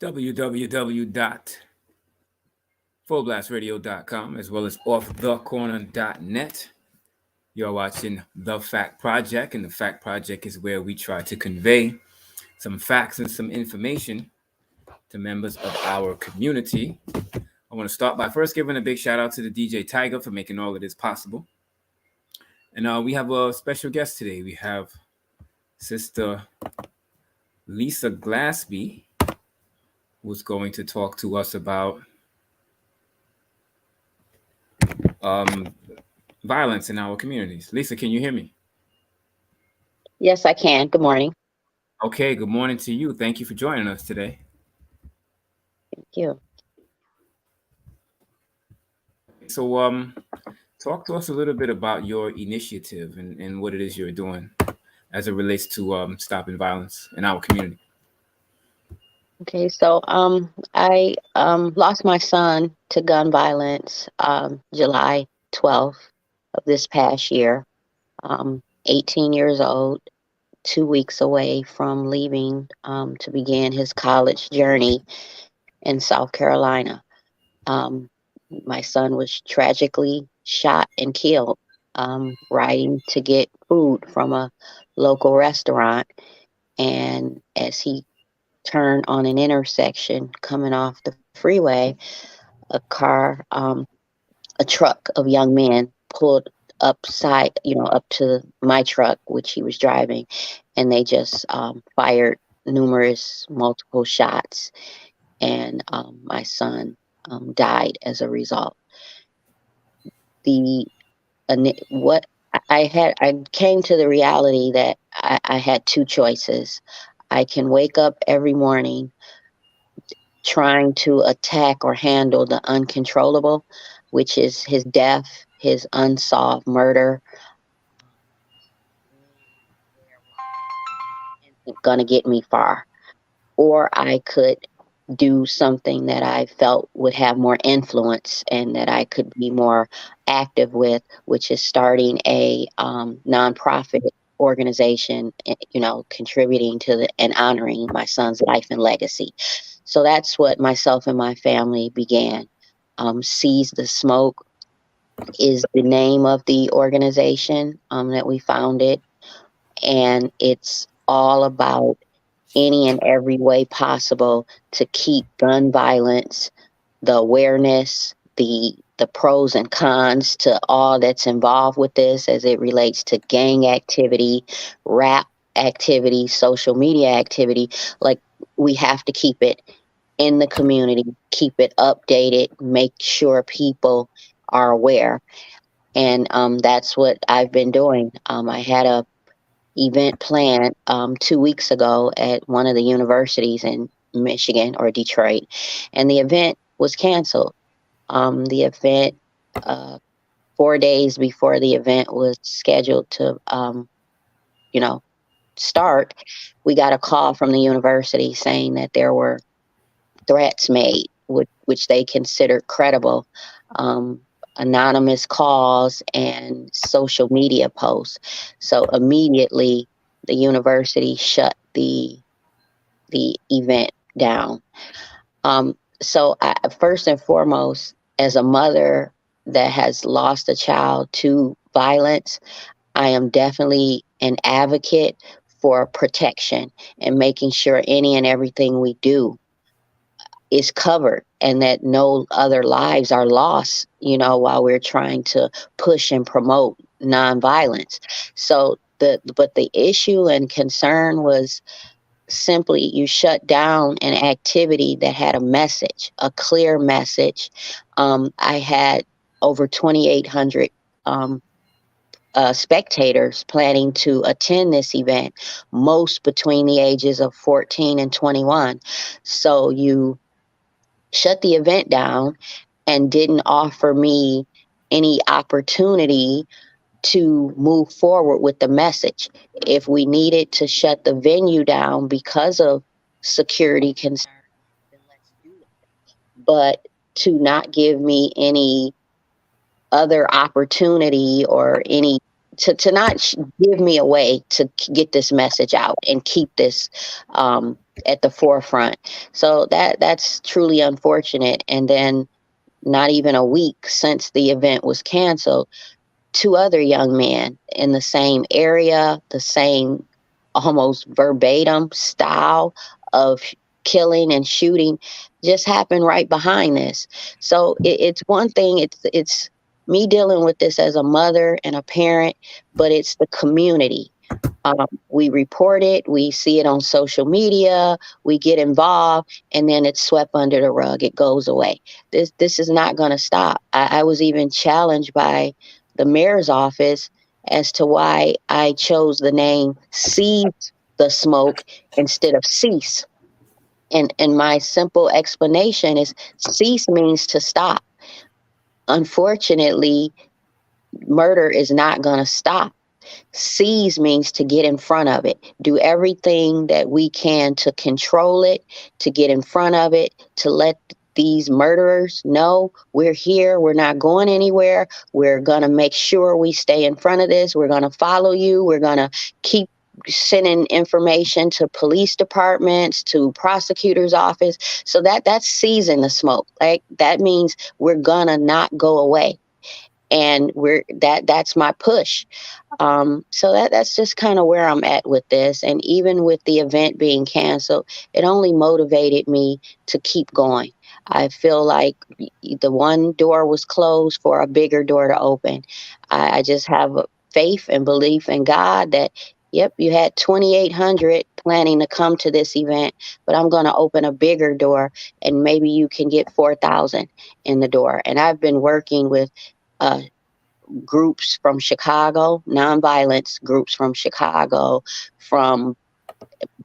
www.fullblastradio.com as well as offthecorner.net. You're watching The Fact Project, and The Fact Project is where we try to convey some facts and some information to members of our community. I want to start by first giving a big shout out to the DJ Tiger for making all of this possible. And we have a special guest today. We have Sister Lisa Glassby, who's going to talk to us about violence in our communities. Lisa, can you hear me? Yes, I can. Good morning. Okay, good morning to you. Thank you for joining us today. Thank you. So, talk to us a little bit about your initiative and what it is you're doing as it relates to stopping violence in our community. Okay, so I lost my son to gun violence July 12th of this past year. 18 years old, 2 weeks away from leaving to begin his college journey in South Carolina. My son was tragically shot and killed riding to get food from a local restaurant. And as he turned on an intersection coming off the freeway, a truck of young men pulled up to my truck, which he was driving, and they just fired multiple shots, and my son died as a result. I came to the reality that I had two choices. I can wake up every morning trying to attack or handle the uncontrollable, which is his death, his unsolved murder. Isn't gonna get me far. Or I could do something that I felt would have more influence and that I could be more active with, which is starting a nonprofit organization, contributing to and honoring my son's life and legacy. So that's what myself and my family began. Seize the Smoke is the name of the organization that we founded, and it's all about any and every way possible to keep gun violence, the awareness, the pros and cons to all that's involved with this as it relates to gang activity, rap activity, social media activity. Like, we have to keep it in the community, keep it updated, make sure people are aware. And that's what I've been doing. I had a event planned 2 weeks ago at one of the universities in Michigan or Detroit, and the event was canceled. The event, 4 days before the event was scheduled to, start, we got a call from the university saying that there were threats made, which they considered credible. Anonymous calls and social media posts. So immediately the university shut the event down. So first and foremost, as a mother that has lost a child to violence, I am definitely an advocate for protection and making sure any and everything we do is covered and that no other lives are lost, while we're trying to push and promote nonviolence. So but the issue and concern was simply you shut down an activity that had a message, a clear message. I had over 2,800 spectators planning to attend this event, most between the ages of 14 and 21. So you shut the event down and didn't offer me any opportunity to move forward with the message. If we needed to shut the venue down because of security concerns, then let's do it. But to not give me any other opportunity or to not give me a way to get this message out and keep this at the forefront. So that's truly unfortunate. And then not even a week since the event was canceled, two other young men in the same area, the same almost verbatim style of killing and shooting just happened right behind this. So it's one thing, it's me dealing with this as a mother and a parent, but it's the community. We report it, we see it on social media, we get involved, and then it's swept under the rug. It goes away. This is not going to stop. I was even challenged by the mayor's office as to why I chose the name Seize the Smoke instead of Cease. And my simple explanation is cease means to stop. Unfortunately, murder is not going to stop. Seize means to get in front of it, do everything that we can to control it, to get in front of it, to let these murderers know we're here, we're not going anywhere, we're going to make sure we stay in front of this, we're going to follow you, we're going to keep sending information to police departments, to prosecutors office. So that's seizing the smoke. Like that means we're going to not go away. And that's my push. So that's just kind of where I'm at with this. And even with the event being canceled, it only motivated me to keep going. I feel like the one door was closed for a bigger door to open. I just have a faith and belief in God that, yep, you had 2,800 planning to come to this event, but I'm going to open a bigger door and maybe you can get 4,000 in the door. And I've been working with uh, groups from Chicago, nonviolence groups from Chicago, from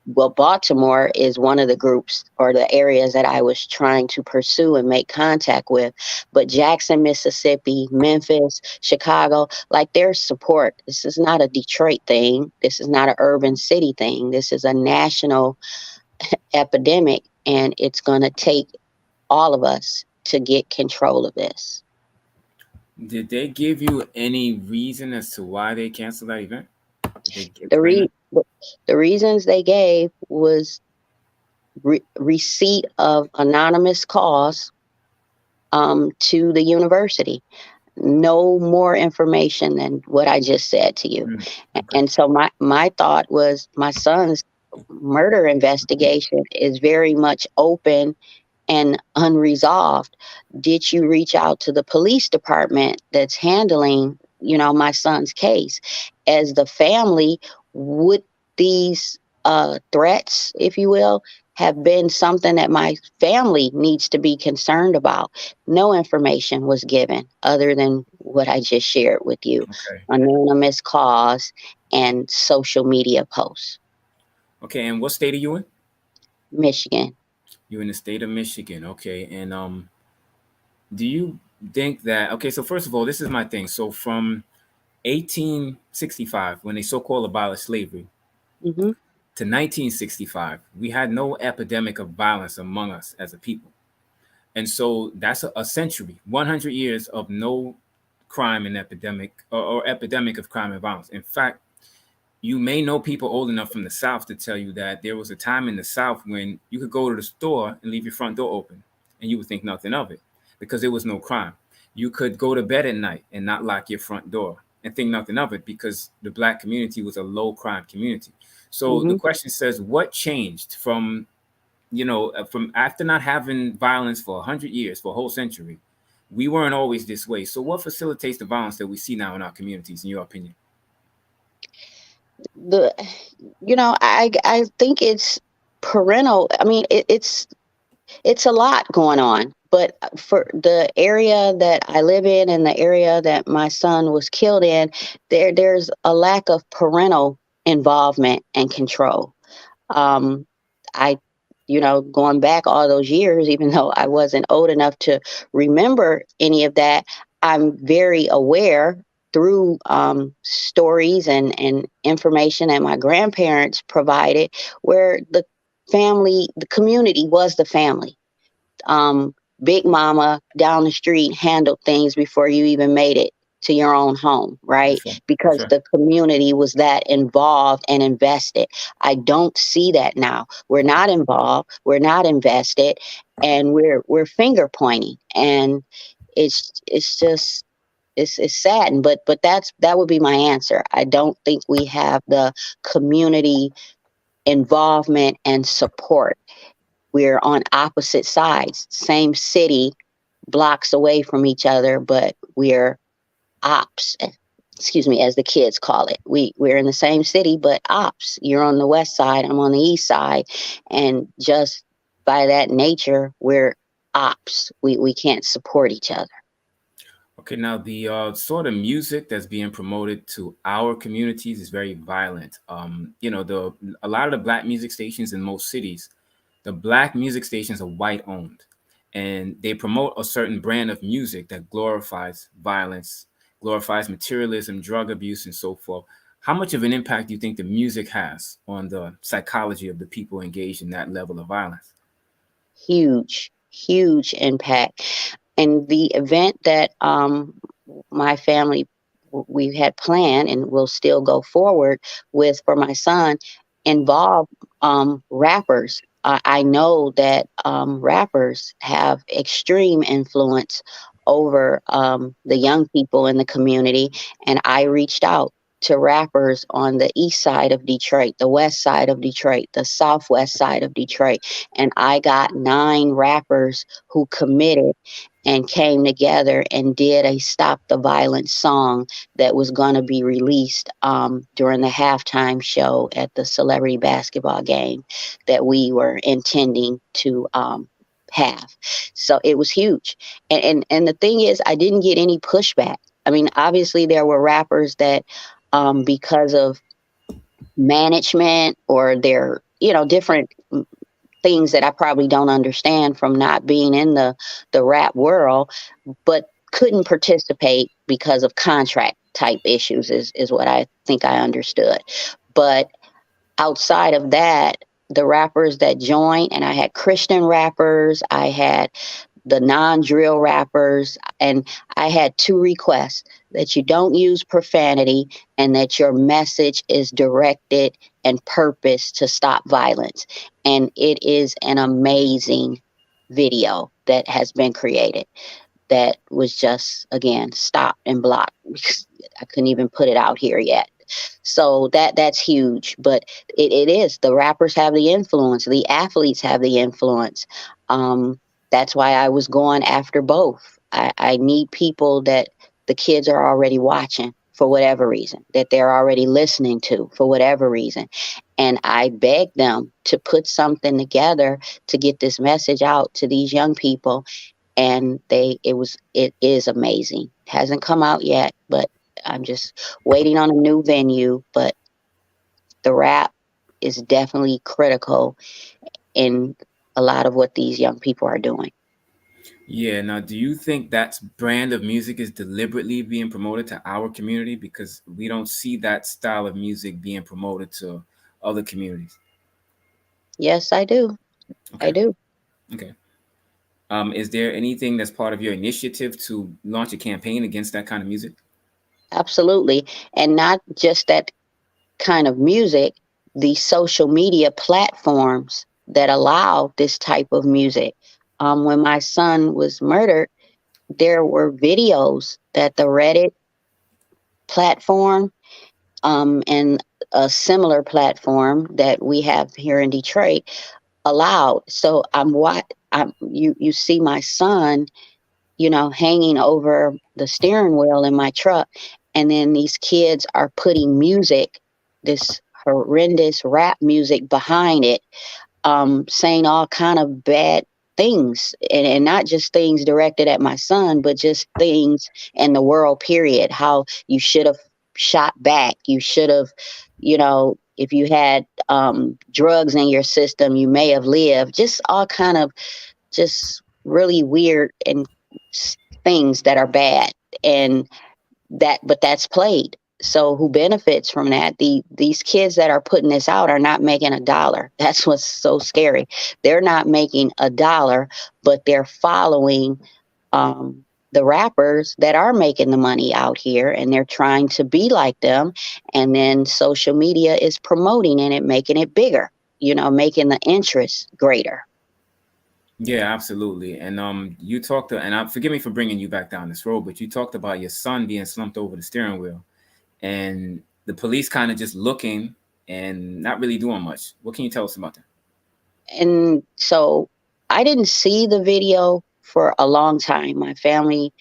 well, Baltimore is one of the groups or the areas that I was trying to pursue and make contact with. But Jackson, Mississippi, Memphis, Chicago, like there's support. This is not a Detroit thing. This is not an urban city thing. This is a national epidemic, and it's going to take all of us to get control of this. Did they give you any reason as to why they canceled that event? Did they The explain that? re- the reasons they gave was receipt of anonymous calls to the university. No more information than what I just said to you. Okay. And so my thought was my son's murder investigation is very much open and unresolved. Did you reach out to the police department that's handling, my son's case? As the family, would these threats, if you will, have been something that my family needs to be concerned about? No information was given other than what I just shared with you: Okay. anonymous calls and social media posts. Okay. And what state are you in? Michigan. You're in the state of Michigan. Okay. And do you think that? Okay. So first of all, this is my thing. So from 1865, when they so-called abolished slavery, Hmm. to 1965, we had no epidemic of violence among us as a people. And so that's a century, 100 years of no crime and epidemic or epidemic of crime and violence. In fact, you may know people old enough from the South to tell you that there was a time in the South when you could go to the store and leave your front door open and you would think nothing of it because there was no crime. You could go to bed at night and not lock your front door and think nothing of it because the black community was a low crime community. So the Hmm. question says, what changed from, from after not having violence for 100 years, for a whole century? We weren't always this way. So what facilitates the violence that we see now in our communities, in your opinion? The I think it's parental. I mean, it's a lot going on. But for the area that I live in and the area that my son was killed in, there's a lack of parental involvement and control. Um, I, going back all those years, even though I wasn't old enough to remember any of that, I'm very aware through stories and information that my grandparents provided, where the community was the family. Big Mama down the street handled things before you even made it to your own home, right? That's right. That's Because right. the community was that involved and invested. I don't see that now. We're not involved, we're not invested, and we're finger pointing, and it's just it's sad. But that would be my answer. I don't think we have the community involvement and support. We're on opposite sides, same city, blocks away from each other, but we're ops. Excuse me, as the kids call it. We're in the same city, but ops. You're on the west side, I'm on the east side, and just by that nature, we're ops. We can't support each other. Okay, now the sort of music that's being promoted to our communities is very violent. The a lot of the black music stations in most cities, the black music stations are white owned, and they promote a certain brand of music that glorifies violence, glorifies materialism, drug abuse, and so forth. How much of an impact do you think the music has on the psychology of the people engaged in that level of violence? Huge, huge impact. And the event that my family we had planned and will still go forward with for my son involve rappers. I know that rappers have extreme influence over the young people in the community, and I reached out to rappers on the east side of Detroit, the west side of Detroit, the southwest side of Detroit, and I got 9 rappers who committed and came together and did a Stop the Violence song that was going to be released during the halftime show at the celebrity basketball game that we were intending to have. So it was huge. And the thing is, I didn't get any pushback. I mean, obviously, there were rappers that, because of management or their, different things that I probably don't understand from not being in the rap world, but couldn't participate because of contract type issues is what I think I understood. But outside of that, the rappers that joined, and I had Christian rappers, I had the non-drill rappers, and I had 2 requests: that you don't use profanity and that your message is directed and purpose to stop violence. And it is an amazing video that has been created that was just, again, stopped and blocked because I couldn't even put it out here yet. So that's huge. But it is, the rappers have the influence, the athletes have the influence. Um, that's why I was going after both. I need people that the kids are already watching for whatever reason, that they're already listening to for whatever reason. And I beg them to put something together to get this message out to these young people. And it is amazing. Hasn't come out yet, but I'm just waiting on a new venue. But the rap is definitely critical in a lot of what these young people are doing. Yeah. Now, do you think that brand of music is deliberately being promoted to our community because we don't see that style of music being promoted to other communities? Yes, I do. I Okay. do. Okay. Is there anything that's part of your initiative to launch a campaign against that kind of music? Absolutely. And not just that kind of music, the social media platforms that allow this type of music. When my son was murdered, there were videos that the Reddit platform, and a similar platform that we have here in Detroit allowed. So you see my son, hanging over the steering wheel in my truck, and then these kids are putting music, this horrendous rap music behind it, saying all kind of bad things, and not just things directed at my son, but just things in the world, period. How you should have shot back. You should have, if you had drugs in your system, you may have lived. Just all kind of just really weird and things that are bad. And but that's played. So who benefits from that? These kids that are putting this out are not making a dollar. That's what's so scary. They're not making a dollar, but they're following the rappers that are making the money out here, and they're trying to be like them. And then social media is promoting it, making it bigger, making the interest greater. Yeah, absolutely. And you talked to, and forgive me for bringing you back down this road, but you talked about your son being slumped over the steering wheel, and the police kind of just looking and not really doing much. What can you tell us about that? And so I didn't see the video for a long time. My family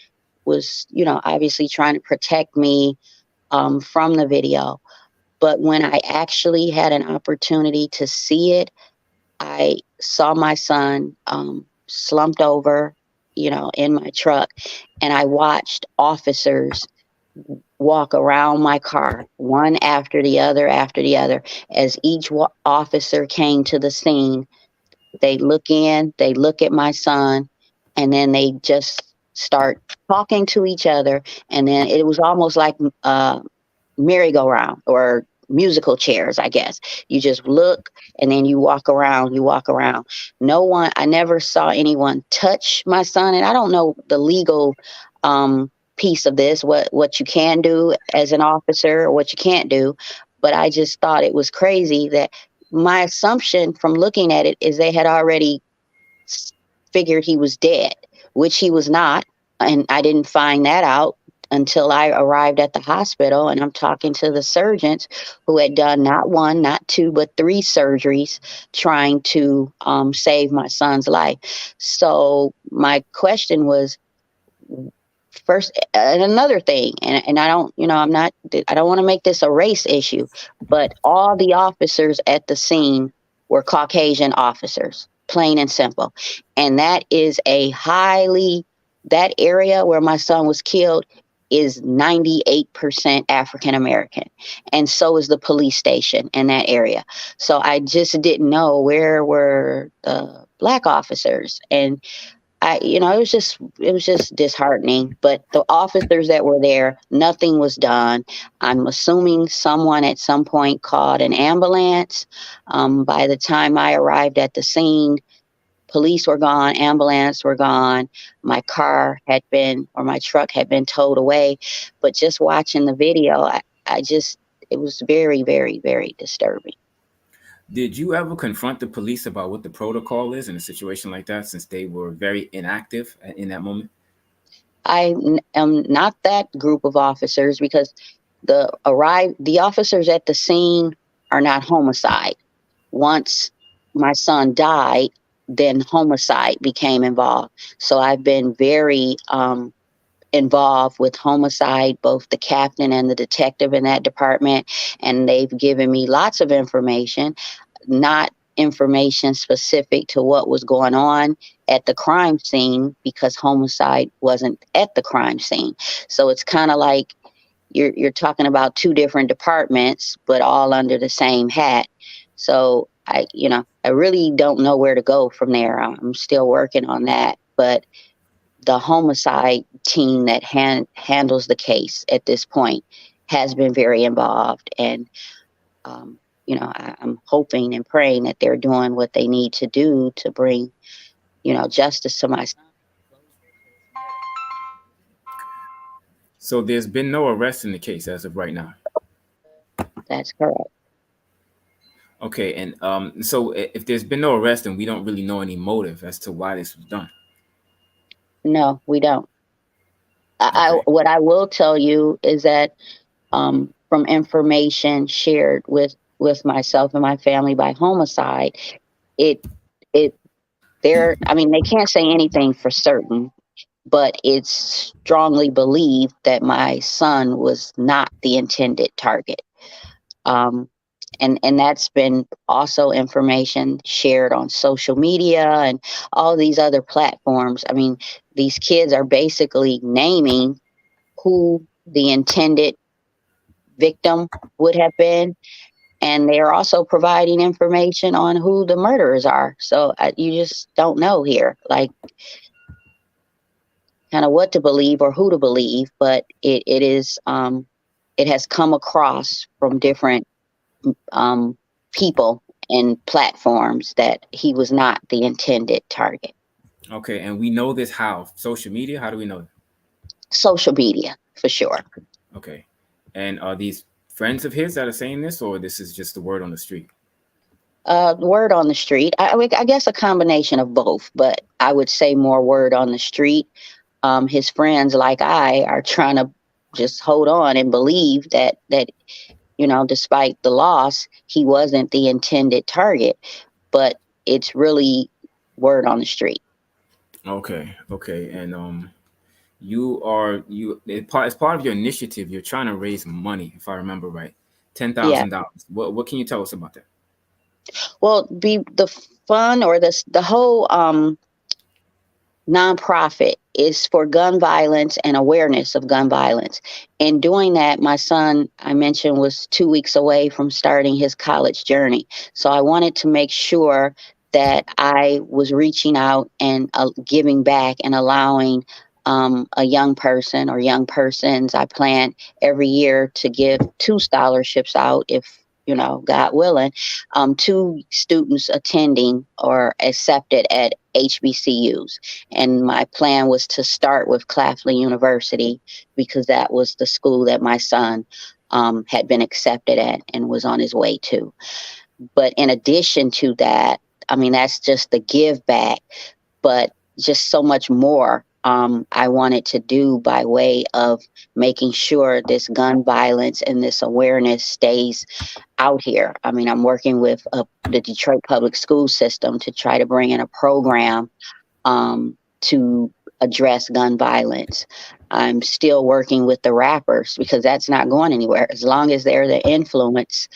was, obviously trying to protect me from the video. But when I actually had an opportunity to see it, I saw my son slumped over, in my truck, and I watched officers walk around my car, one after the other, as each officer came to the scene. They look in, they look at my son, and then they just start talking to each other. And then it was almost like merry-go-round or musical chairs, I guess. You just look and then you walk around, you walk around. No one, I never saw anyone touch my son. And I don't know the legal piece of this, what you can do as an officer or what you can't do. But I just thought it was crazy that my assumption from looking at it is they had already figured he was dead, which he was not. And I didn't find that out until I arrived at the hospital, and I'm talking to the surgeons who had done not one, not two, but three surgeries trying to save my son's life. So my question was, first, and another thing, and I don't, I don't want to make this a race issue, but all the officers at the scene were Caucasian officers, plain and simple. And that is that area where my son was killed is 98% African American. And so is the police station in that area. So I just didn't know where were the black officers. And it was just disheartening. But the officers that were there, nothing was done. I'm assuming someone at some point called an ambulance. By the time I arrived at the scene, police were gone, ambulance were gone. My truck had been towed away. But just watching the video, it was very, very, very disturbing. Did you ever confront the police about what the protocol is in a situation like that, since they were very inactive in that moment? Am not that group of officers because the officers at the scene are not homicide. Once my son died, then homicide became involved. So I've been very involved with homicide, both the captain and the detective in that department, and they've given me lots of information, not information specific to what was going on at the crime scene because homicide wasn't at the crime scene. So it's kind of like you're talking about two different departments, but all under the same hat. So I really don't know where to go from there. I'm still working on that, but the homicide team that handles the case at this point has been very involved. And I'm hoping and praying that they're doing what they need to do to bring, justice to my son, closure to his murder. So there's been no arrest in the case as of right now. That's correct. Okay, and so if there's been no arrest, then we don't really know any motive as to why this was done. No, we don't. Okay. What I will tell you is that from information shared with myself and my family by homicide, it it I mean, they can't say anything for certain, but it's strongly believed that my son was not the intended target. Um, and that's been also information shared on social media and all these other platforms. I mean, these kids are basically naming who the intended victim would have been, and they are also providing information on who the murderers are. So you just don't know here, like, kind of what to believe or who to believe. But it has come across from different um, people and platforms that he was not the intended target. Okay, and we know this how? Social media? How do we know? Social media for sure. Okay. And are these friends of his that are saying this, or this is just the word on the street? Word on the street. I guess a combination of both, but I would say more word on the street. His friends, like I, are trying to just hold on and believe that despite the loss, he wasn't the intended target. But it's really word on the street. Okay, okay. And as part of your initiative, you're trying to raise money, if I remember right. Yeah. $10,000. What can you tell us about that? Well, be the fun or the whole nonprofit is for gun violence and awareness of gun violence. In doing that, my son, I mentioned, was 2 weeks away from starting his college journey. So I wanted to make sure that I was reaching out and giving back and allowing a young person or young persons. I plan every year to give 2 scholarships out if God willing, two students attending or accepted at HBCUs. And my plan was to start with Claflin University because that was the school that my son had been accepted at and was on his way to. But in addition to that, I mean, that's just the give back, but just so much more I wanted to do by way of making sure this gun violence and this awareness stays out here. I mean, I'm working with the Detroit public school system to try to bring in a program to address gun violence. I'm still working with the rappers because that's not going anywhere. As long as they're the influence,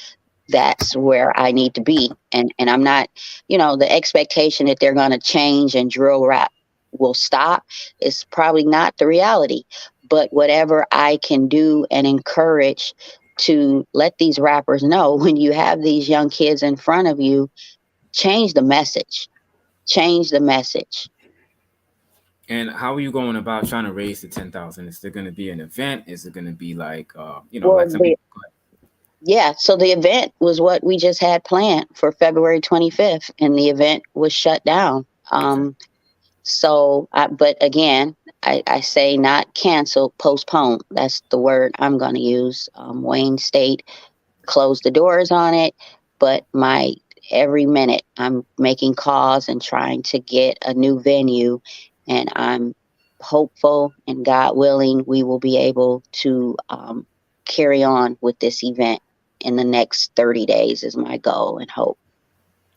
that's where I need to be. And I'm not, the expectation that they're going to change and drill rap will stop is probably not the reality. But whatever I can do and encourage to let these rappers know when you have these young kids in front of you, change the message. Change the message. And how are you going about trying to raise the 10,000? Is there going to be an event? Is it going to be like, Well, like some people? yeah, so the event was what we just had planned for February 25th, and the event was shut down. Okay. But again, I say not canceled, postponed. That's the word I'm going to use. Wayne State closed the doors on it, but my every minute I'm making calls and trying to get a new venue, and I'm hopeful and God willing we will be able to carry on with this event in the next 30 days is my goal and hope.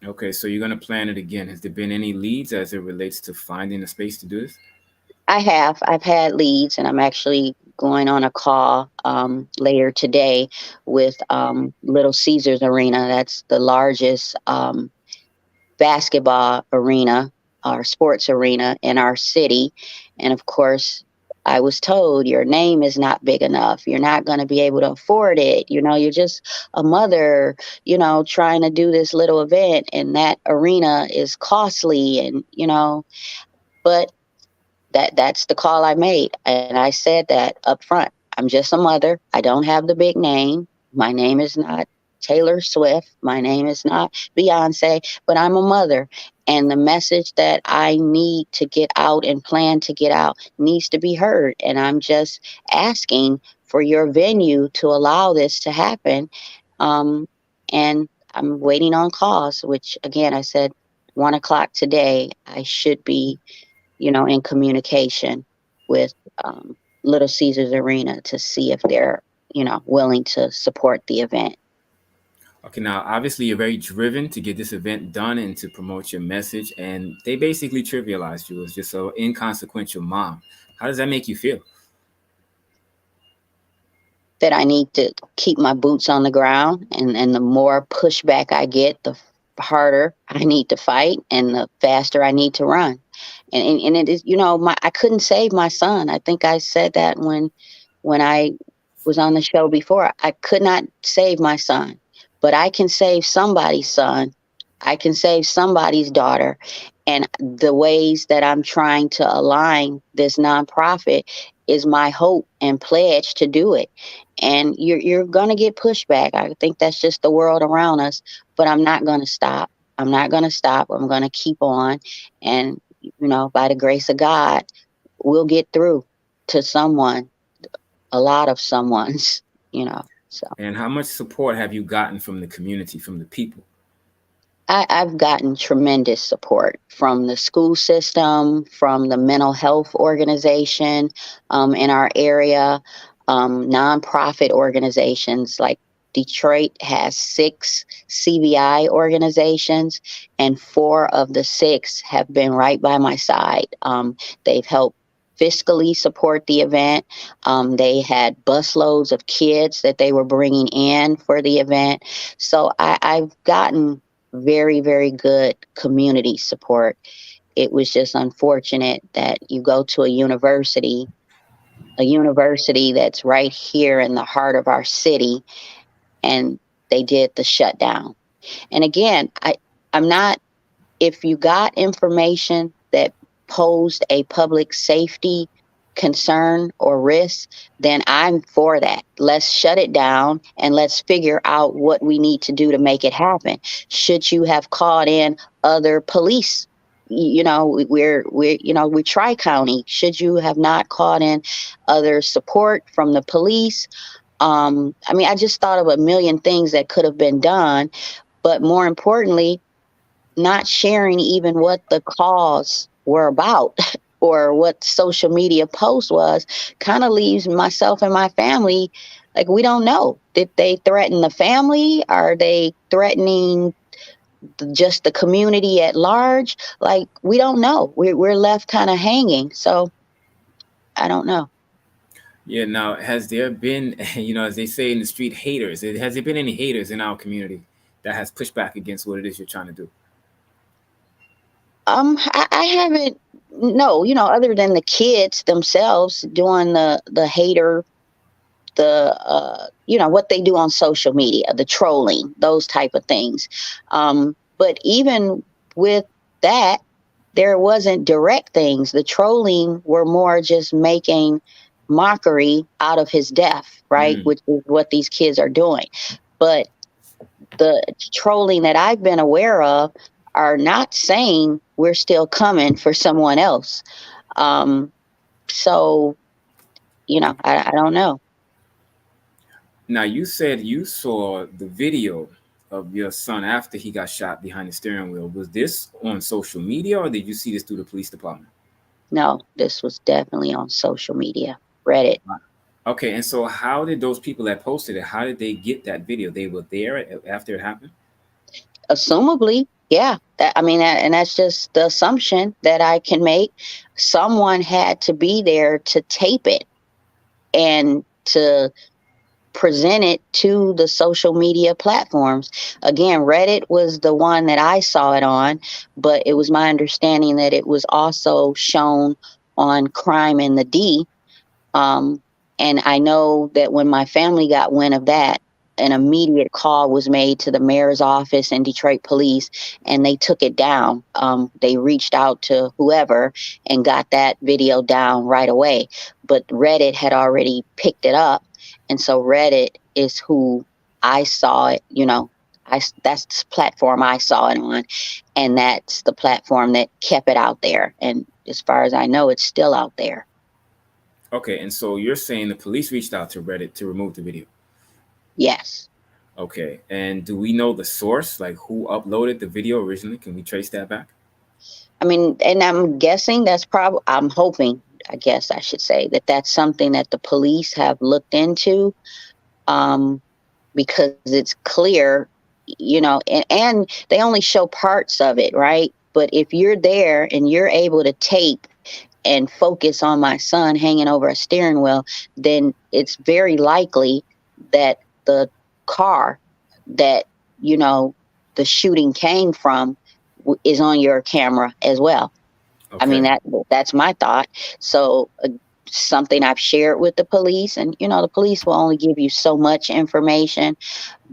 Okay, so you're going to plan it again. Has there been any leads as it relates to finding a space to do this? I've had leads, and I'm actually going on a call later today with Little Caesars Arena. That's the largest basketball arena or sports arena in our city. And of course, I was told your name is not big enough. You're not going to be able to afford it. You're just a mother, trying to do this little event, and that arena is costly. And, but that's the call I made. And I said that up front. I'm just a mother. I don't have the big name. My name is not Taylor Swift. My name is not Beyonce, but I'm a mother. And the message that I need to get out and plan to get out needs to be heard. And I'm just asking for your venue to allow this to happen. Um, and I'm waiting on calls, which again, I said 1 o'clock today, I should be in communication with Little Caesars Arena to see if they're, willing to support the event. Okay, now obviously you're very driven to get this event done and to promote your message, and they basically trivialized you as just an inconsequential mom. How does that make you feel? That I need to keep my boots on the ground, and the more pushback I get, the harder I need to fight and the faster I need to run. And it is, I couldn't save my son. I think I said that when I was on the show before. I could not save my son, but I can save somebody's son. I can save somebody's daughter. And the ways that I'm trying to align this nonprofit is my hope and pledge to do it. And you're gonna get pushback. I think that's just the world around us, but I'm not gonna stop. I'm not gonna stop. I'm gonna keep on. And by the grace of God, we'll get through. to someone, a lot of someone's, you know. So And how much support have you gotten from the community, from the people? I've gotten tremendous support from the school system, from the mental health organization in our area, nonprofit organizations like Detroit has 6 CVI organizations, and 4 of the 6 have been right by my side. They've helped fiscally support the event. They had busloads of kids that they were bringing in for the event. So I've gotten very, very good community support. It was just unfortunate that you go to a university that's right here in the heart of our city, and they did the shutdown. And again, I'm not, if you got information that posed a public safety concern or risk, then I'm for that. Let's shut it down and let's figure out what we need to do to make it happen. Should you have called in other police? You know, we're Tri County. Should you have not called in other support from the police? I mean, I just thought of a million things that could have been done, but more importantly, not sharing even what the calls were about or what social media post was kind of leaves myself and my family like we don't know. Did they threaten the family? Are they threatening just the community at large? Like we don't know. We're left kind of hanging. So I don't know. Yeah, now, has there been, as they say in the street, haters? Has there been any haters in our community that has pushed back against what it is you're trying to do? I haven't. No, other than the kids themselves doing the hater, what they do on social media, the trolling, those type of things. But even with that, there wasn't direct things. The trolling were more just making mockery out of his death, right? Mm. Which is what these kids are doing. But the trolling that I've been aware of are not saying we're still coming for someone else. Um, so, I don't know. Now, you said you saw the video of your son after he got shot behind the steering wheel. Was this on social media, or did you see this through the police department? No, this was definitely on social media, Reddit. Okay, and so how did those people that posted it, how did they get that video? They were there after it happened? Assumably, yeah. I mean, and that's just the assumption that I can make. Someone had to be there to tape it and to present it to the social media platforms. Again, Reddit was the one that I saw it on, but it was my understanding that it was also shown on Crime in the D. Um, and I know that when my family got wind of that, an immediate call was made to the mayor's office and Detroit police, and they took it down. They reached out to whoever and got that video down right away. But Reddit had already picked it up, and so Reddit is who I saw it. That's the platform I saw it on, and that's the platform that kept it out there. And as far as I know, it's still out there. Okay, and so you're saying the police reached out to Reddit to remove the video. Yes. Okay, and do we know the source, like who uploaded the video originally? Can we trace that back? I mean, and I'm guessing that's probably, I'm hoping, I guess I should say, that that's something that the police have looked into, um, because it's clear, and they only show parts of it, right? But if you're there and you're able to tape and focus on my son hanging over a steering wheel, then it's very likely that the car that, you know, the shooting came from is on your camera as well. I mean, Okay. that's my thought. So, something I've shared with the police, and the police will only give you so much information,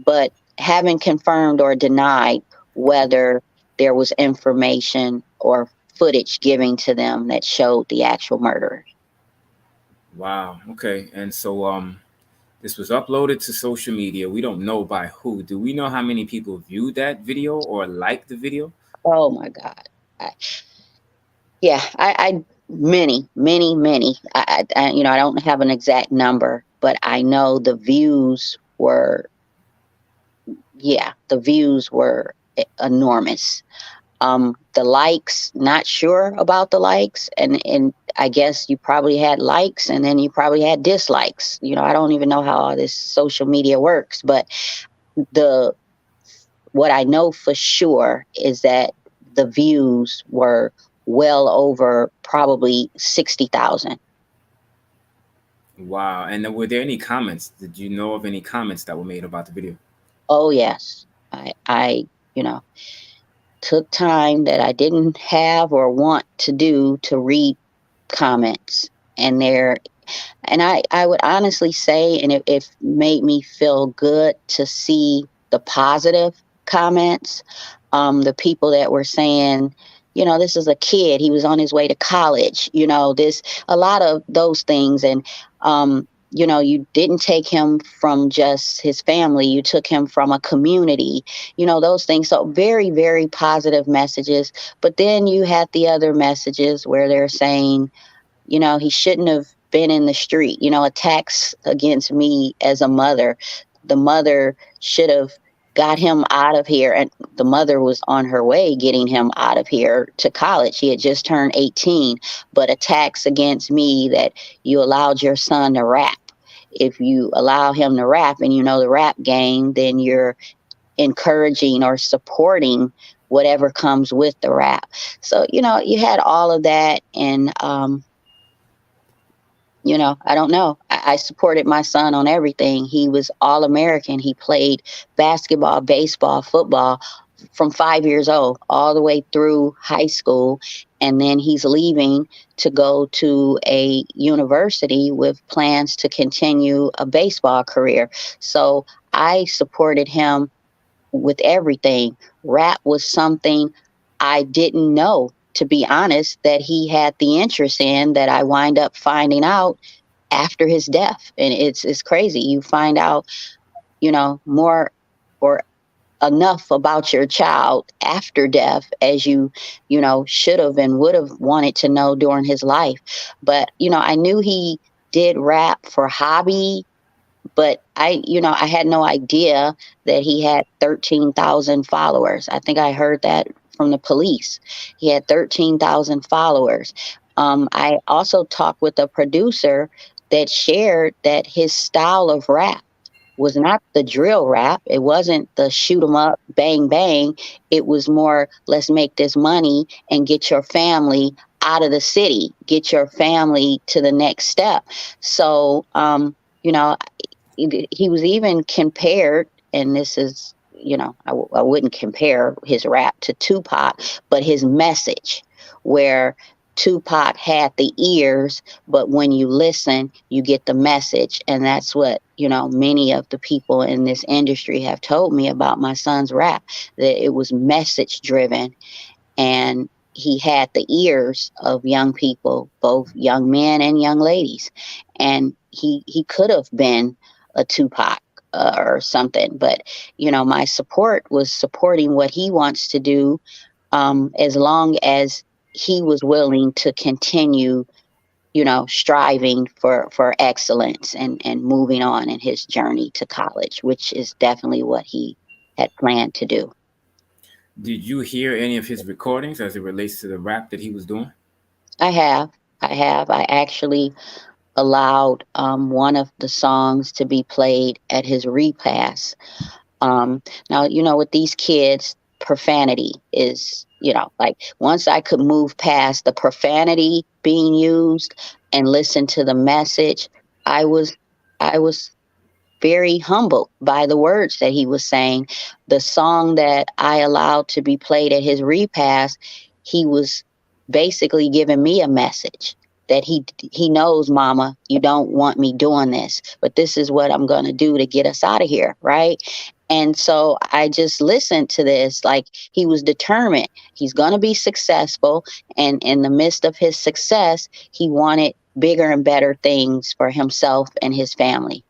but haven't confirmed or denied whether there was information or footage giving to them that showed the actual murder. Wow. Okay. And so this was uploaded to social media. We don't know by who. Do we know how many people viewed that video or liked the video? Oh my God. I, yeah, I many. I don't have an exact number, but I know the views were, yeah, the views were enormous. The likes, not sure about the likes, and I guess you probably had likes, and then you probably had dislikes. I don't even know how all this social media works, but the what I know for sure is that the views were well over probably 60,000. Wow. And were there any comments? Did you know of any comments that were made about the video? Oh yes, I you know took time that I didn't have or want to do to read comments, and I would honestly say, and it made me feel good to see the positive comments. The people that were saying, this is a kid, he was on his way to college, this, a lot of those things. And, you didn't take him from just his family, you took him from a community, those things. So very, very positive messages. But then you had the other messages where they're saying, he shouldn't have been in the street. Attacks against me as a mother. The mother should have got him out of here. And the mother was on her way getting him out of here to college. He had just turned 18. But attacks against me that you allowed your son to rap. If you allow him to rap and the rap game, then you're encouraging or supporting whatever comes with the rap. So, you had all of that. And, I don't know. I supported my son on everything. He was all American. He played basketball, baseball, football from 5 years old all the way through high school. And then he's leaving to go to a university with plans to continue a baseball career. So I supported him with everything. Rap was something I didn't know, to be honest, that he had the interest in, that I wind up finding out after his death. And it's crazy. You find out, more or enough about your child after death as you should have and would have wanted to know during his life. But, I knew he did rap for hobby, but I had no idea that he had 13,000 followers. I think I heard that from the police. He had 13,000 followers. I also talked with a producer that shared that his style of rap was not the drill rap. It wasn't the shoot 'em up, bang, bang. It was more, let's make this money and get your family out of the city, get your family to the next step. So, you know, he was even compared, and this is, I wouldn't compare his rap to Tupac, but his message, where Tupac had the ears, but when you listen, you get the message. And that's what, many of the people in this industry have told me about my son's rap, that it was message driven, and he had the ears of young people, both young men and young ladies. And he could have been a Tupac or something, but my support was supporting what he wants to do, as long as he was willing to continue, striving for excellence and moving on in his journey to college, which is definitely what he had planned to do. Did you hear any of his recordings as it relates to the rap that he was doing? I have. I have. I actually allowed one of the songs to be played at his repass. Now, with these kids, profanity is, like, once I could move past the profanity being used and listen to the message, I was, I was very humbled by the words that he was saying. The song that I allowed to be played at his repast, he was basically giving me a message that he knows, mama, you don't want me doing this, but this is what I'm going to do to get us out of here, right? And so I just listened to this, like, he was determined. He's going to be successful, and in the midst of his success, he wanted bigger and better things for himself and his family.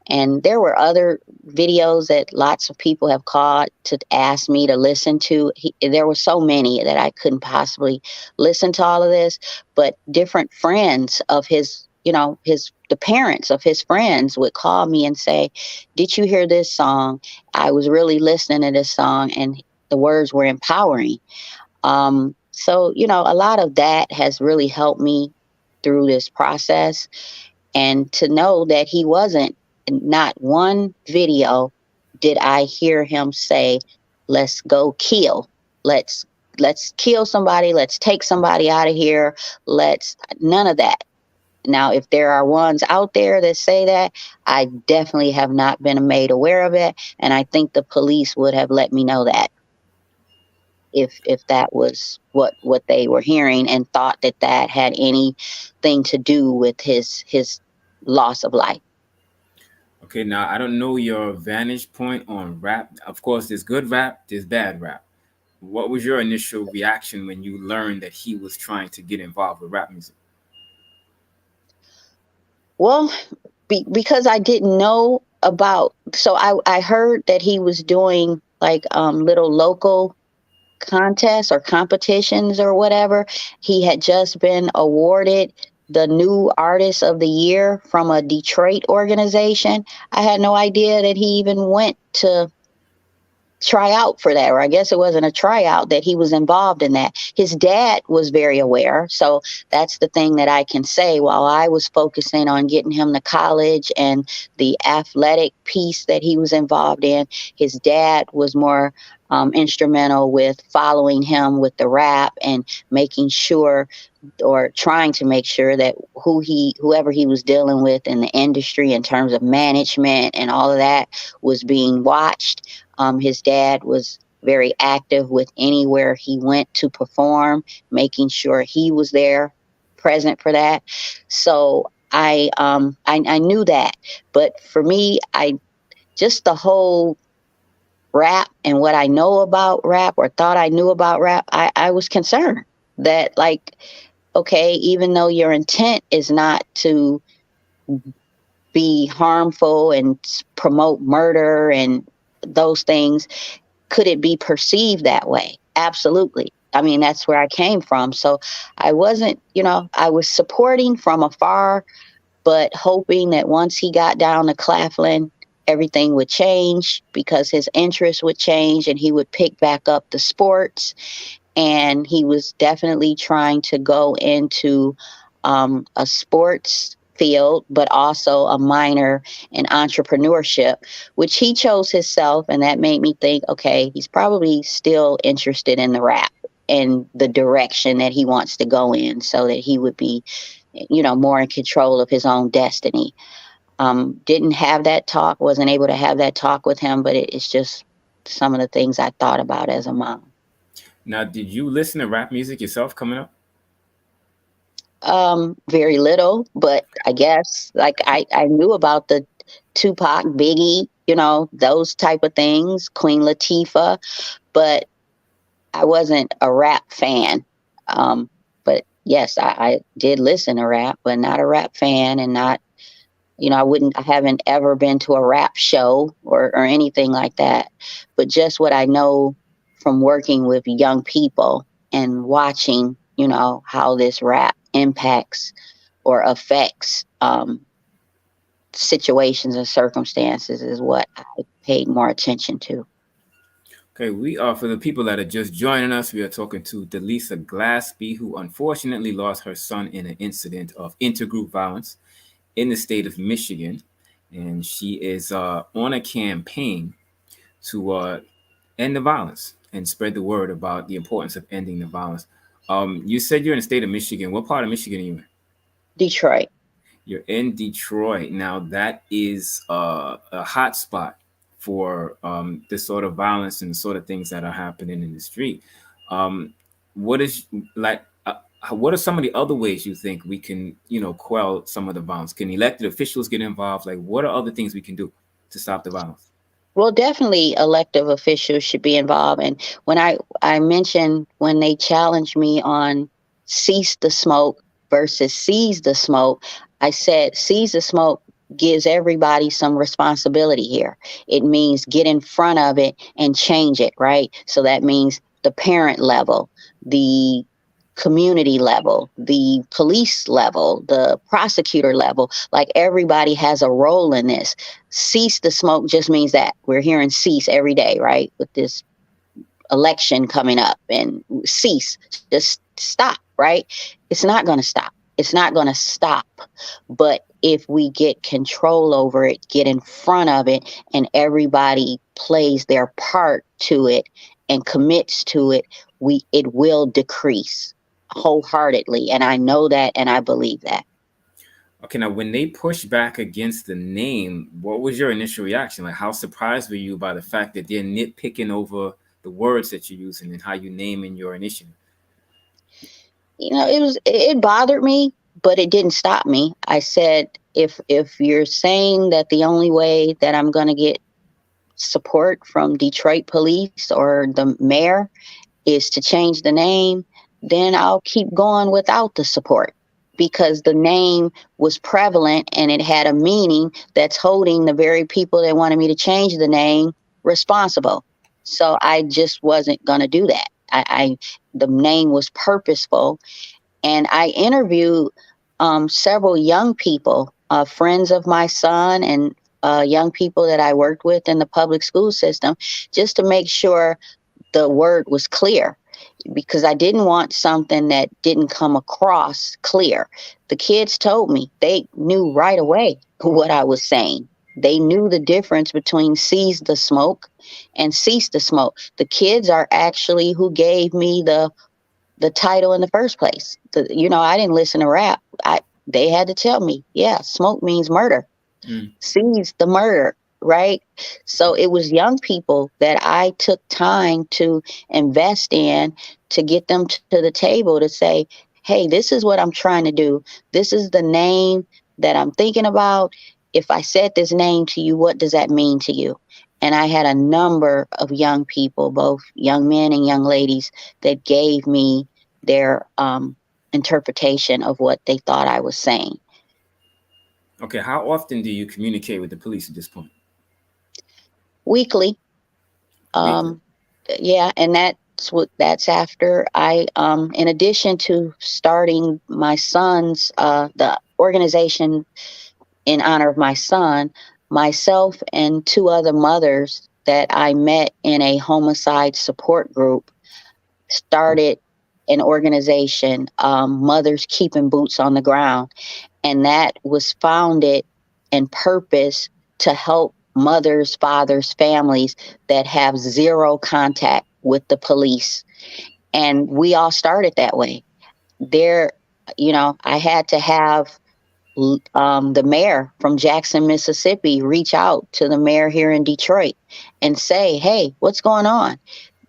And there were other videos that lots of people have called to ask me to listen to. There were so many that I couldn't possibly listen to all of this, but different friends of his, the parents of his friends would call me and say, "Did you hear this song? I was really listening to this song, and the words were empowering." So, a lot of that has really helped me through this process. And to know that he wasn't, not one video did I hear him say, "Let's go kill. Let's let's kill somebody, let's take somebody out of here. Let's," none of that. Now, if there are ones out there that say that, I definitely have not been made aware of it, and I think the police would have let me know that if that was what they were hearing and thought that that had anything to do with his loss of life. Okay, now I don't know your vantage point on rap. Of course, there's good rap, there's bad rap. What was your initial reaction when you learned that he was trying to get involved with rap music? Well, because I didn't know about, so I heard that he was doing like little local contests or competitions or whatever. He had just been awarded the new artist of the year from a Detroit organization. I had no idea that he even went to try out for that, or I guess it wasn't a tryout, that he was involved in that. His dad was very aware. So that's the thing that I can say. While I was focusing on getting him to college and the athletic piece that he was involved in, his dad was more instrumental with following him with the rap and making sure, or trying to make sure, that whoever he was dealing with in the industry in terms of management and all of that was being watched. His dad was very active with anywhere he went to perform, making sure he was there, present for that. So I knew that, but for me, I just the whole rap and what I know about rap, or thought I knew about rap, I was concerned that, like, okay, even though your intent is not to be harmful and promote murder and those things, could it be perceived that way? Absolutely. I mean, that's where I came from. So I wasn't, I was supporting from afar, but hoping that once he got down to Claflin, everything would change because his interests would change and he would pick back up the sports. And he was definitely trying to go into a sports field, but also a minor in entrepreneurship, which he chose himself. And that made me think, okay, he's probably still interested in the rap and the direction that he wants to go in, so that he would be, more in control of his own destiny. Didn't have that talk, wasn't able to have that talk with him, but it's just some of the things I thought about as a mom. Now, did you listen to rap music yourself coming up? Very little, but I guess like I knew about the Tupac, Biggie, those type of things, Queen Latifah, but I wasn't a rap fan. But yes, I did listen to rap, but not a rap fan, and not, I haven't ever been to a rap show or anything like that. But just what I know from working with young people and watching, how this rap impacts or affects situations and circumstances is what I paid more attention to. Okay, we are, for the people that are just joining us, we are talking to Delisa Glaspie, who unfortunately lost her son in an incident of intergroup violence in the state of Michigan. And she is on a campaign to end the violence and spread the word about the importance of ending the violence. You said you're in the state of Michigan. What part of Michigan are you in? Detroit. You're in Detroit. Now, that is a hot spot for this sort of violence and the sort of things that are happening in the street. Um, what is like? What are some of the other ways you think we can, quell some of the violence? Can elected officials get involved? Like, what are other things we can do to stop the violence? Well, definitely elective officials should be involved. And when I mentioned when they challenged me on cease the smoke versus seize the smoke, I said seize the smoke gives everybody some responsibility here. It means get in front of it and change it, right? So that means the parent level, the community level, the police level, the prosecutor level. Like everybody has a role in this. Cease the smoke just means that we're hearing cease every day, right? With this election coming up and cease, just stop, right? It's not going to stop. It's not going to stop. But if we get control over it, get in front of it, and everybody plays their part to it and commits to it, it will decrease wholeheartedly. And I know that and I believe that. Okay, now when they pushed back against the name, what was your initial reaction? Like, how surprised were you by the fact that they're nitpicking over the words that you're using and how you name in your initiative? It bothered me, but it didn't stop me. I said, if you're saying that the only way that I'm going to get support from Detroit police or the mayor is to change the name, then I'll keep going without the support, because the name was prevalent and it had a meaning that's holding the very people that wanted me to change the name responsible. So I just wasn't going to do that. The name was purposeful, and I interviewed several young people, friends of my son, and young people that I worked with in the public school system, just to make sure the word was clear, because I didn't want something that didn't come across clear. The kids told me they knew right away what I was saying. They knew the difference between seize the smoke and cease the smoke. The kids are actually who gave me the title in the first place. I didn't listen to rap. They had to tell me, yeah, smoke means murder. Mm. Sees the murder, right? So it was young people that I took time to invest in, to get them to the table to say, hey, this is what I'm trying to do. This is the name that I'm thinking about. If I said this name to you, what does that mean to you? And I had a number of young people, both young men and young ladies, that gave me their interpretation of what they thought I was saying. Okay, how often do you communicate with the police at this point? Weekly. Weekly. Um, yeah, and that's after in addition to starting my son's the organization in honor of my son, myself and two other mothers that I met in a homicide support group started an organization, Mothers Keeping Boots on the Ground, and that was founded and purpose to help mothers, fathers, families that have zero contact with the police. And we all started that way. There, I had to have the mayor from Jackson, Mississippi, reach out to the mayor here in Detroit and say, hey, what's going on?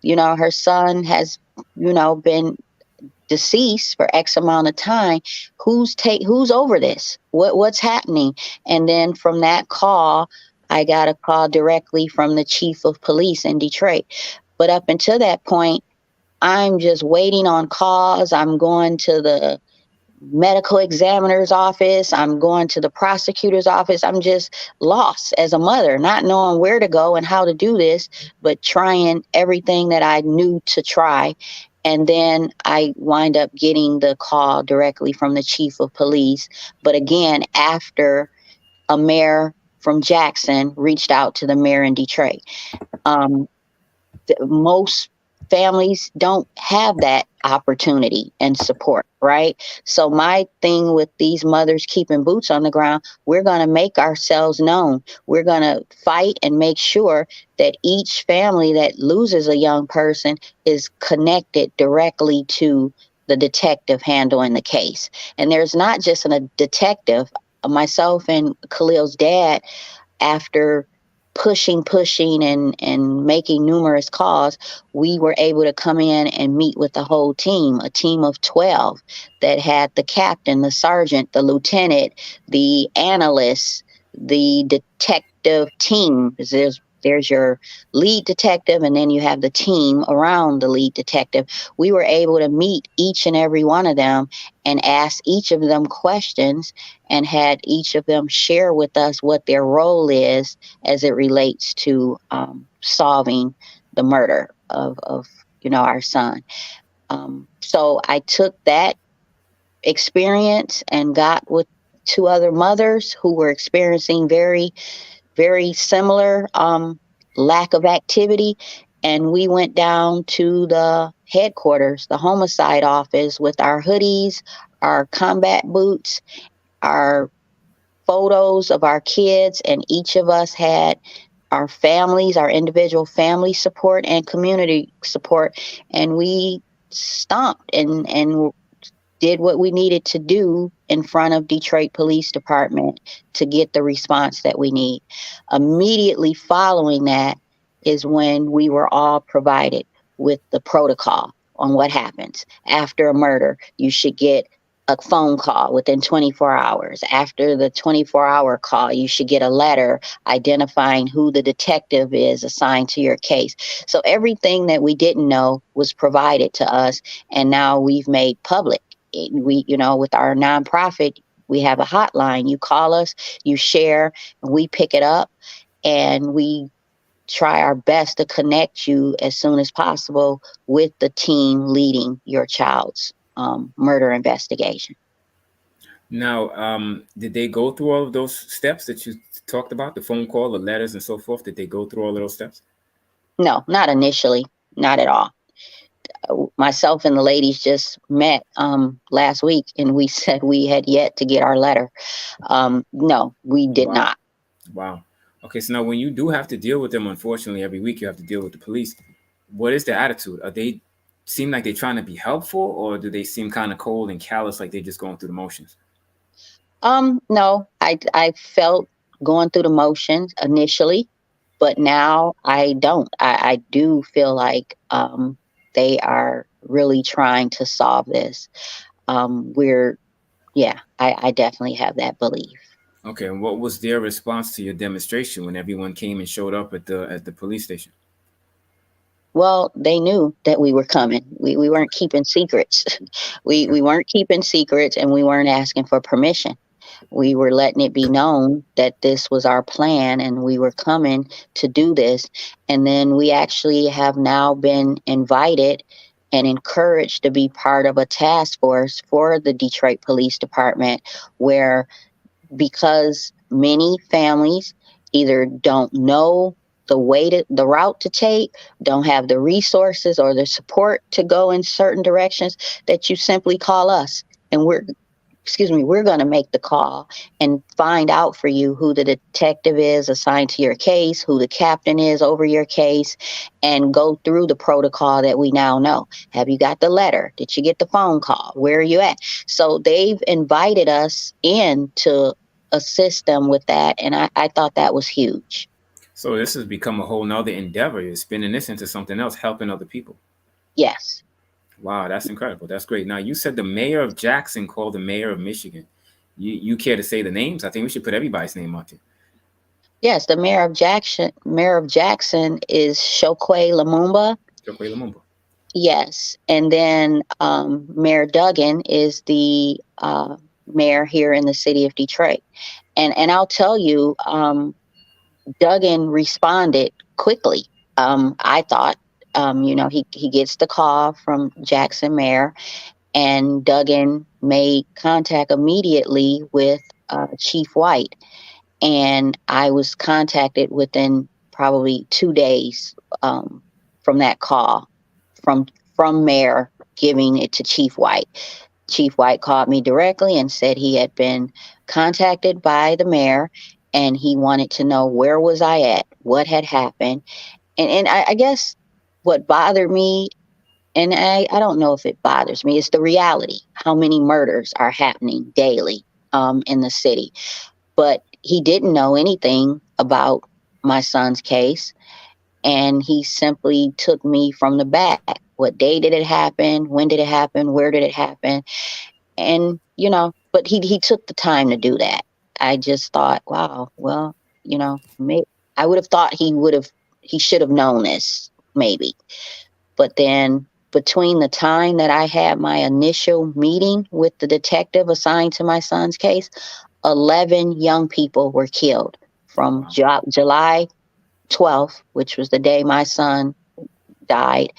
Her son has, been deceased for X amount of time. Who's over this? What's happening? And then from that call, I got a call directly from the chief of police in Detroit. But up until that point, I'm just waiting on calls. I'm going to the medical examiner's office. I'm going to the prosecutor's office. I'm just lost as a mother, not knowing where to go and how to do this, but trying everything that I knew to try. And then I wind up getting the call directly from the chief of police. But again, after a mayor from Jackson reached out to the mayor in Detroit. Um, most families don't have that opportunity and support, right? So my thing with these mothers keeping boots on the ground, we're going to make ourselves known. We're going to fight and make sure that each family that loses a young person is connected directly to the detective handling the case. And there's not just a detective. Myself and Khalil's dad, after pushing and making numerous calls, we were able to come in and meet with the whole team, a team of 12 that had the captain, the sergeant, the lieutenant, the analyst, the detective team. There's there's your lead detective, and then you have the team around the lead detective. We were able to meet each and every one of them and ask each of them questions and had each of them share with us what their role is as it relates to solving the murder of our son. So I took that experience and got with two other mothers who were experiencing very similar lack of activity. And we went down to the headquarters, the homicide office, with our hoodies, our combat boots, our photos of our kids, and each of us had our families, our individual family support and community support. And we stomped and did what we needed to do in front of Detroit Police Department to get the response that we need. Immediately following that is when we were all provided with the protocol on what happens. After a murder, you should get a phone call within 24 hours. After the 24-hour call, you should get a letter identifying who the detective is assigned to your case. So everything that we didn't know was provided to us, and now we've made public. We, with our nonprofit, we have a hotline. You call us, you share, and we pick it up, and we try our best to connect you as soon as possible with the team leading your child's murder investigation. Now, did they go through all of those steps that you talked about, the phone call, the letters, and so forth? Did they go through all of those steps? No, not initially, not at all. Myself and the ladies just met last week, and we said we had yet to get our letter. No, we did Wow. not. Wow. Okay, so now when you do have to deal with them, unfortunately, every week you have to deal with the police. What is their attitude? Are they seem like they're trying to be helpful, or do they seem kind of cold and callous, like they're just going through the motions? No, I felt going through the motions initially, but now I don't. I do feel like they are really trying to solve this. We're Yeah, I definitely have that belief. Okay, and what was their response to your demonstration when everyone came and showed up at the police station? Well, they knew that we were coming. We weren't keeping secrets. we Okay. we weren't keeping secrets, and we weren't asking for permission. We were letting it be known that this was our plan and we were coming to do this. And then we actually have now been invited and encouraged to be part of a task force for the Detroit Police Department, where because many families either don't know the route to take, don't have the resources or the support to go in certain directions, that you simply call us, and we're going to make the call and find out for you who the detective is assigned to your case, who the captain is over your case, and go through the protocol that we now know. Have you got the letter? Did you get the phone call? Where are you at? So they've invited us in to assist them with that. And I thought that was huge. So this has become a whole nother endeavor. You're spinning this into something else, helping other people. Yes. Wow, that's incredible. That's great. Now you said the mayor of Jackson called the mayor of Michigan. You care to say the names? I think we should put everybody's name on there. Yes, the mayor of Jackson is Chokwe Lumumba. Chokwe Lumumba. Yes, and then Mayor Duggan is the mayor here in the city of Detroit. And I'll tell you, Duggan responded quickly. I thought, he gets the call from Jackson Mayor, and Duggan made contact immediately with Chief White, and I was contacted within probably 2 days from that call from Mayor giving it to Chief White. Chief White called me directly and said he had been contacted by the mayor and he wanted to know where was I at, what had happened, and I guess what bothered me, and I don't know if it bothers me, it's the reality how many murders are happening daily in the city, but he didn't know anything about my son's case. And he simply took me from the back. What day did it happen? When did it happen? Where did it happen? And, but he took the time to do that. I just thought, wow, well, maybe I would have thought he should have known this, maybe. But then between the time that I had my initial meeting with the detective assigned to my son's case, 11 young people were killed from Wow. July 12th, which was the day my son died,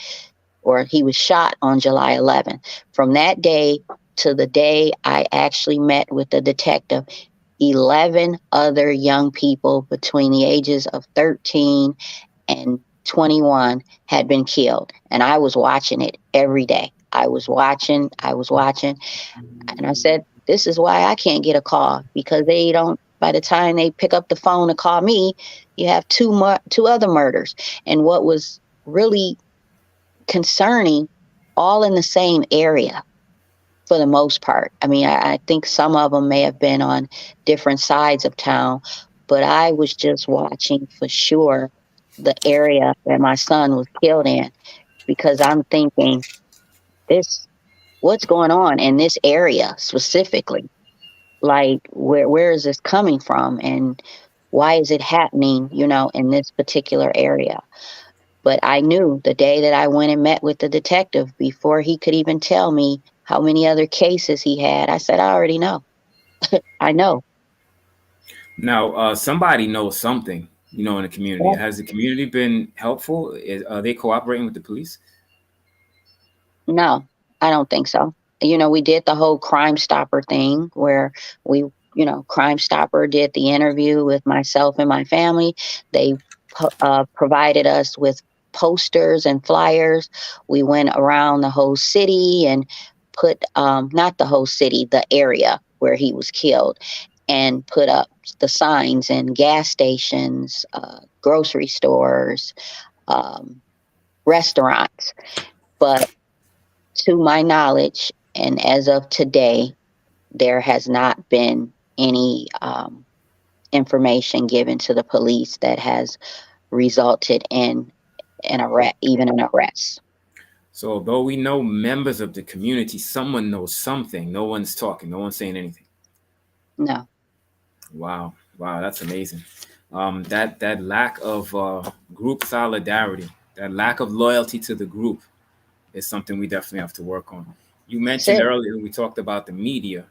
or he was shot on July 11th. From that day to the day I actually met with the detective, 11 other young people between the ages of 13 and 21 had been killed. And I was watching it every day. I was watching. And I said, this is why I can't get a call, because they don't, by the time they pick up the phone to call me, you have two other murders. And what was really concerning, all in the same area for the most part. I mean, I think some of them may have been on different sides of town, but I was just watching for sure the area that my son was killed in, because I'm thinking, this, what's going on in this area specifically? Like, where is this coming from, and why is it happening, in this particular area? But I knew the day that I went and met with the detective, before he could even tell me how many other cases he had, I said, I already know. I know. Now, somebody knows something, in the community. Has the community been helpful? Are they cooperating with the police? No, I don't think so. We did the whole Crime Stopper thing where we, Crime Stopper did the interview with myself and my family. They provided us with posters and flyers. We went around the whole city and put, not the whole city, the area where he was killed, and put up the signs in gas stations, grocery stores, um, restaurants. But to my knowledge, and as of today, there has not been any information given to the police that has resulted in an arrest, even an arrest. So, although we know members of the community, someone knows something. No one's talking. No one's saying anything. No. Wow, wow, that's amazing. That lack of group solidarity, that lack of loyalty to the group, is something we definitely have to work on. You That's mentioned it. earlier, we talked about the media.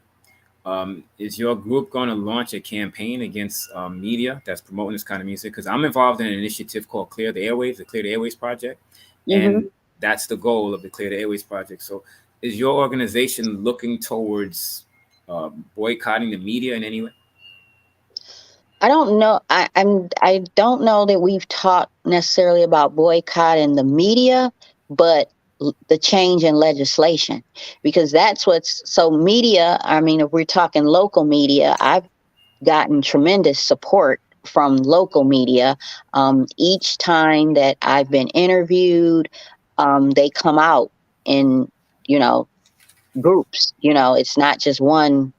Is your group going to launch a campaign against media that's promoting this kind of music? Because I'm involved in an initiative called Clear the Airwaves, the Clear the Airwaves Project, Hmm. and that's the goal of the Clear the Airwaves Project. So, is your organization looking towards boycotting the media in any way? I don't know. I don't know that we've talked necessarily about boycotting the media, but the change in legislation, because that's what's so media. I mean, if we're talking local media, I've gotten tremendous support from local media. Each time that I've been interviewed, they come out in, you know, groups. It's not just one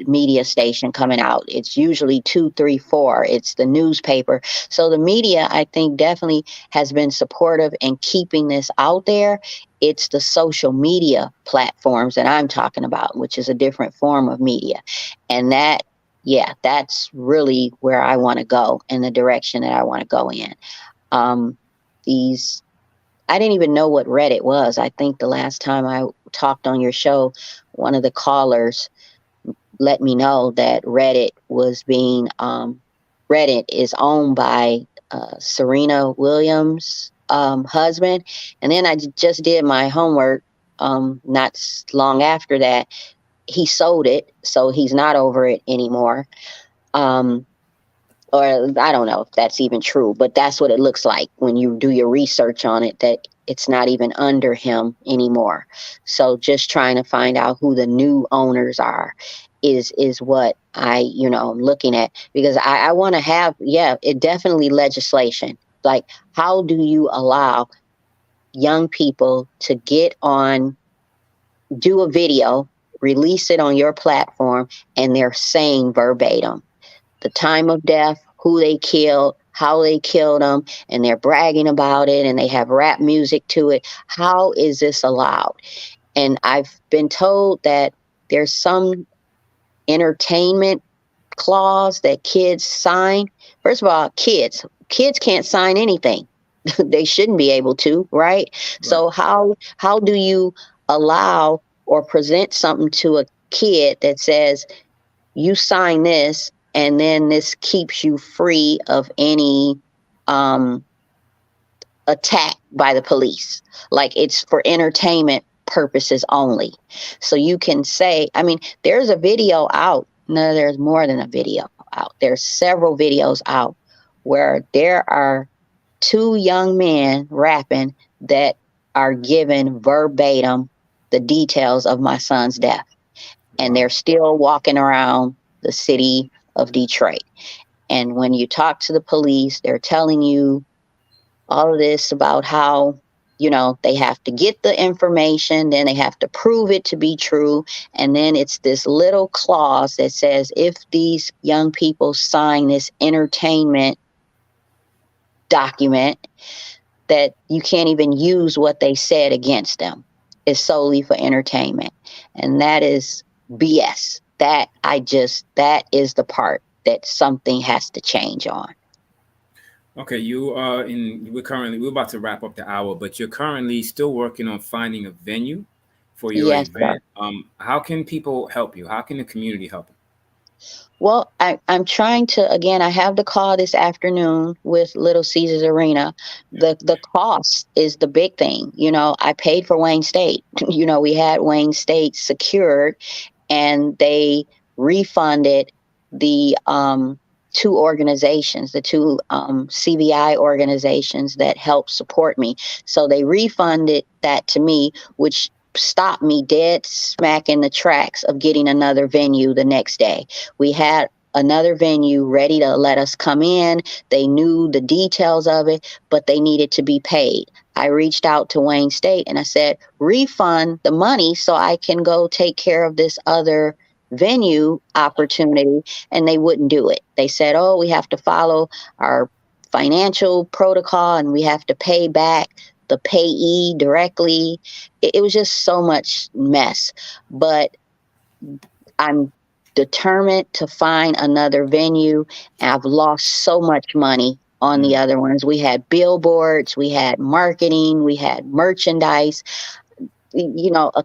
media station coming out. It's usually two, three, four. It's the newspaper. So the media, I think, definitely has been supportive in keeping this out there. It's the social media platforms that I'm talking about, which is a different form of media. And that, yeah, that's really where I want to go, in the direction that I want to go in. Um, these I didn't even know what Reddit was. I think the last time I talked on your show, one of the callers let me know that Reddit is owned by Serena Williams' husband. And then I just did my homework. Not long after that, he sold it, so he's not over it anymore. Um, or I don't know if that's even true, but that's what it looks like when you do your research on it, that it's not even under him anymore. So just trying to find out who the new owners are is what I'm looking at, because I want to have, yeah, it definitely legislation. Like, how do you allow young people to get on, do a video, release it on your platform, and they're saying verbatim the time of death, who they killed, how they killed them, and they're bragging about it, and they have rap music to it. How is this allowed? And I've been told that there's some entertainment clause that kids sign. First of all, kids. kids can't sign anything. They shouldn't be able to, right? Right. So how do you allow or present something to a kid that says you sign this and then this keeps you free of any um attack by the police. Like it's for entertainment purposes only. So you can say, I mean, there's a video out. No, there's more than a video out. There's several videos out where there are two young men rapping that are given verbatim the details of my son's death. And Wow. they're still walking around the city of Detroit. And when you talk to the police, they're telling you all of this about how they have to get the information, then they have to prove it to be true, and then it's this little clause that says if these young people sign this entertainment document, that you can't even use what they said against them. It's solely for entertainment, and that is BS. That is the part that something has to change on. Okay, you are in. We're about to wrap up the hour, but you're currently still working on finding a venue for your Yes, sir. event. How can people help you? How can the community help you? Well, I'm trying to, again, I have the call this afternoon with Little Caesars Arena. Yeah. The cost is the big thing. I paid for Wayne State. We had Wayne State secured, and they refunded the two organizations, the two CVI organizations that help support me. So they refunded that to me, which stopped me dead smack in the tracks of getting another venue the next day. We had another venue ready to let us come in. They knew the details of it, but they needed to be paid. I reached out to Wayne State and I said, refund the money so I can go take care of this other venue opportunity. And they wouldn't do it. They said, oh, we have to follow our financial protocol and we have to pay back the payee directly. It was just so much mess. But I'm determined to find another venue. I've lost so much money on the Mm. other ones. We had billboards, we had marketing, we had merchandise, you know, a,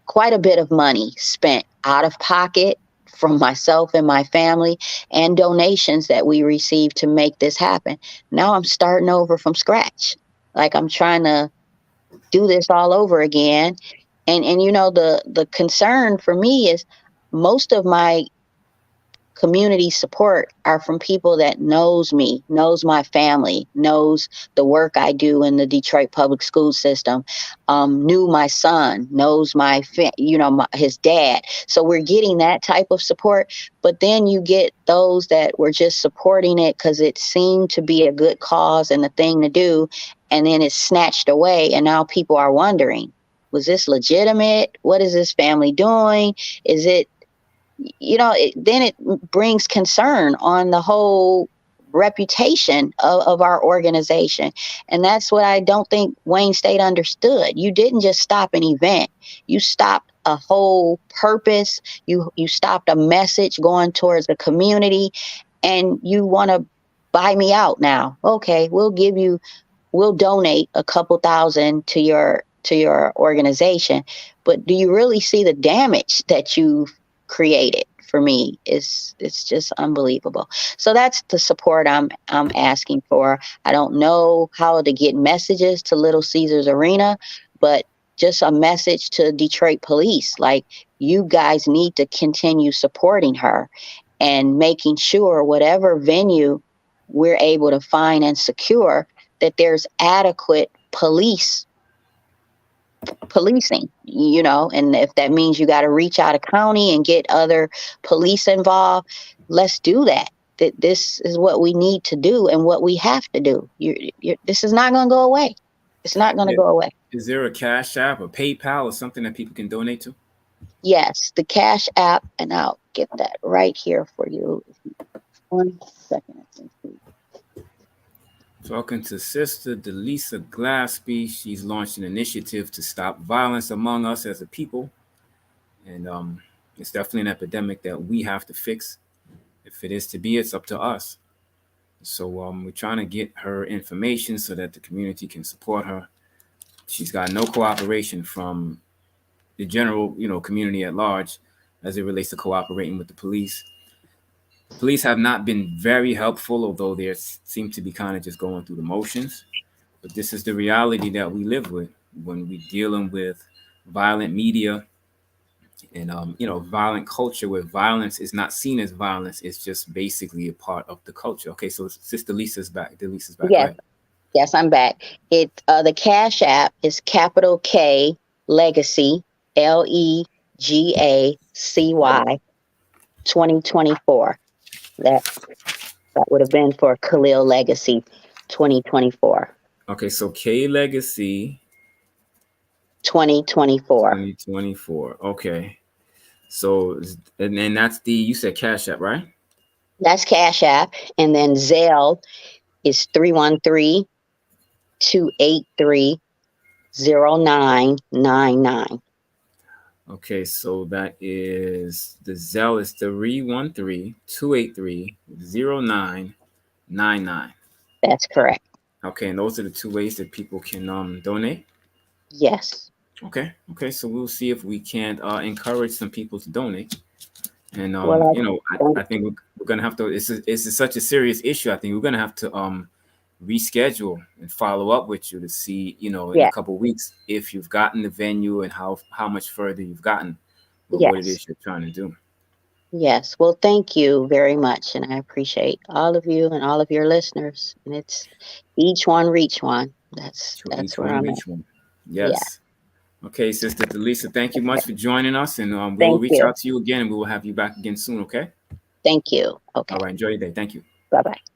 quite a bit of money spent out of pocket from myself and my family, and donations that we received to make this happen. Now I'm starting over from scratch. Like I'm trying to do this all over again. And the concern for me is most of my community support are from people that knows me, knows my family, knows the work I do in the Detroit public school system, knew my son, knows his dad. So we're getting that type of support. But then you get those that were just supporting it because it seemed to be a good cause and the thing to do, and then it's snatched away, and now people are wondering, was this legitimate? What is this family doing? Is it then it brings concern on the whole reputation of our organization. And that's what I don't think Wayne State understood. You didn't just stop an event, you stopped a whole purpose. You stopped a message going towards the community, and you want to buy me out now. Okay, we'll donate a couple thousand to your organization, but do you really see the damage that you've created? For me, it's just unbelievable. So that's the support I'm asking for. I don't know how to get messages to Little Caesars Arena, but just a message to Detroit police, like, you guys need to continue supporting her and making sure whatever venue we're able to find and secure, that there's adequate policing, and if that means you got to reach out of county and get other police involved, let's do that. That this is what we need to do and what we have to do. This is not going to go away. It's not going to Yeah. go away. Is there a Cash App or PayPal or something that people can donate to? Yes, the Cash App, and I'll get that right here for you. 1 second. I can see. Talking to Sister Delisa Glaspie, she's launched an initiative to stop violence among us as a people, and it's definitely an epidemic that we have to fix. If it is to be, it's up to us. So we're trying to get her information so that the community can support her. She's got no cooperation from the general, community at large as it relates to cooperating with the police. The police have not been very helpful, although they seem to be kind of just going through the motions. But this is the reality that we live with when we're dealing with violent media and violent culture, where violence is not seen as violence. It's just basically a part of the culture. Okay, so Sister Lisa's back. Lisa's back. Go Yes, ahead. yes, I'm back. The Cash App is capital K Legacy, Legacy 2024. That would have been for Khalil Legacy 2024. Okay, so K Legacy 2024. 2024. Okay. So, and that's you said Cash App, right? That's Cash App. And then Zelle is 313-283-0999. Okay, so that is the Zelle is 313-283-0999. That's correct. Okay, and those are the two ways that people can donate. Yes. Okay, so we'll see if we can't encourage some people to donate. And Well, I think we're gonna have to. It's such a serious issue. I think we're gonna have to reschedule and follow up with you to see, in a yeah, couple of weeks if you've gotten the venue and how much further you've gotten with what it yes. is you're trying to do. Yes. Well, thank you very much. And I appreciate all of you and all of your listeners. And it's each one reach one. So That's each where one I'm at. reach one. Yeah. Yes. Okay, Sister Delisa, thank you much for joining us, and we will Thank reach you. out to you again, and we will have you back again soon. Okay. Thank you. All Okay. right. Enjoy your day. Thank you. Bye bye.